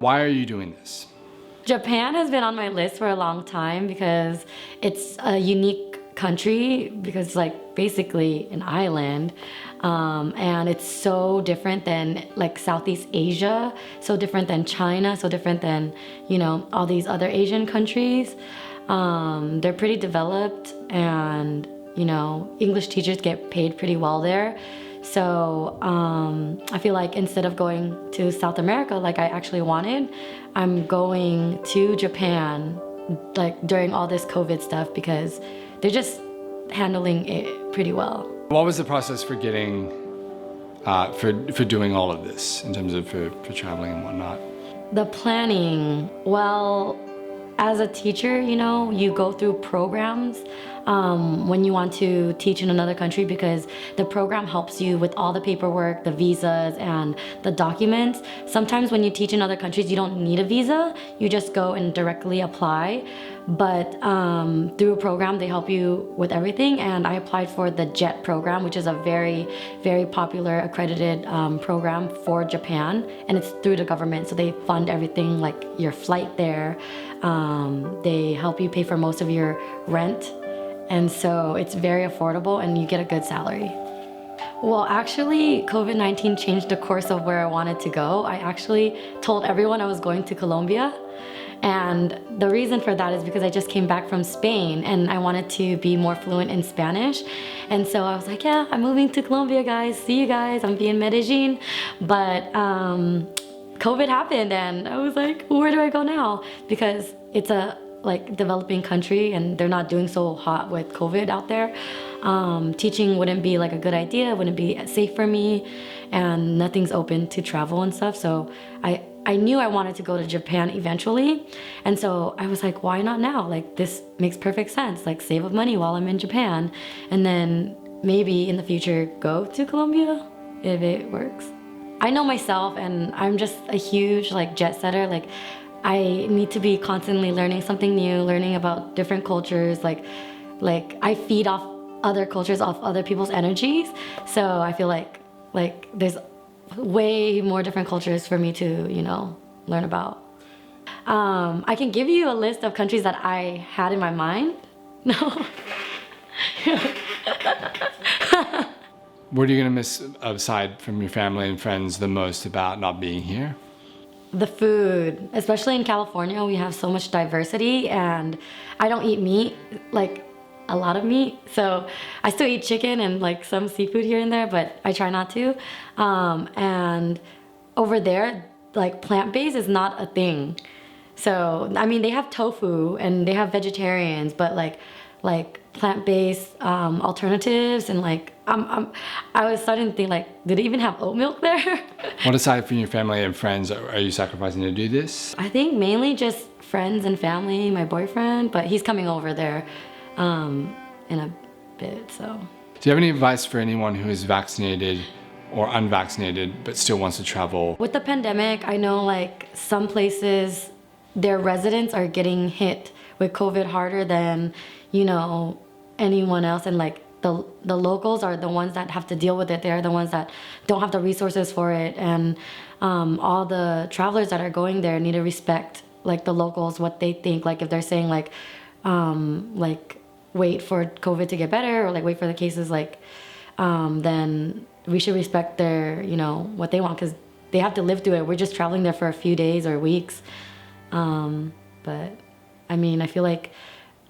Why are you doing this? Japan has been on my list for a long time because it's a unique country, because it's like basically an island, and it's so different than like Southeast Asia, so different than China, so different than, you know, all these other Asian countries. They're pretty developed, and you know, English teachers get paid pretty well there. So I feel like instead of going to South America like I actually wanted, I'm going to Japan like during all this COVID stuff because they're just handling it pretty well. What was the process for getting, for doing all of this in terms of for traveling and whatnot? The planning, well, as a teacher, you know, you go through programs when you want to teach in another country, because the program helps you with all the paperwork, the visas, and the documents. Sometimes when you teach in other countries, you don't need a visa. You just go and directly apply. But through a program, they help you with everything. And I applied for the JET program, which is a very, very popular accredited program for Japan. And it's through the government, so they fund everything, like your flight there. They help you pay for most of your rent. And so it's very affordable and you get a good salary. Well, actually, COVID-19 changed the course of where I wanted to go. I actually told everyone I was going to Colombia. And the reason for that is because I just came back from Spain and I wanted to be more fluent in Spanish. And so I was like, yeah, I'm moving to Colombia, guys. See you guys. I'm being Medellin. But COVID happened and I was like, where do I go now? Because it's a like developing country and they're not doing so hot with COVID out there. Teaching wouldn't be like a good idea, wouldn't be safe for me, and nothing's open to travel and stuff. So I knew I wanted to go to Japan eventually. And so I was like, why not now? Like, this makes perfect sense. Like, save up money while I'm in Japan. And then maybe in the future, go to Colombia if it works. I know myself and I'm just a huge like jet setter. Like, I need to be constantly learning something new, learning about different cultures. Like I feed off other cultures, off other people's energies. So I feel like there's way more different cultures for me to, you know, learn about. I can give you a list of countries that I had in my mind. No. What are you gonna miss aside from your family and friends the most about not being here? The food, especially in California, we have so much diversity, and I don't eat meat, like a lot of meat. So I still eat chicken and like some seafood here and there, but I try not to. And over there, like plant-based is not a thing. So, I mean, they have tofu and they have vegetarians, but like plant-based alternatives, and like I was starting to think, like, did they even have oat milk there? What aside from your family and friends are you sacrificing to do this? I think mainly just friends and family, my boyfriend, but he's coming over there in a bit, so. Do you have any advice for anyone who is vaccinated or unvaccinated but still wants to travel? With the pandemic, I know like some places, their residents are getting hit with COVID harder than, you know, anyone else, and like the locals are the ones that have to deal with it. They're the ones that don't have the resources for it, and all the travelers that are going there need to respect like the locals, what they think. Like if they're saying like wait for COVID to get better, or like wait for the cases, like then we should respect their, you know, what they want, because they have to live through it. We're just traveling there for a few days or weeks. But I mean, I feel like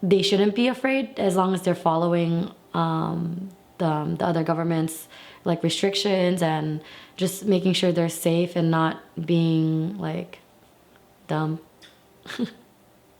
they shouldn't be afraid as long as they're following the other government's like restrictions, and just making sure they're safe and not being like dumb.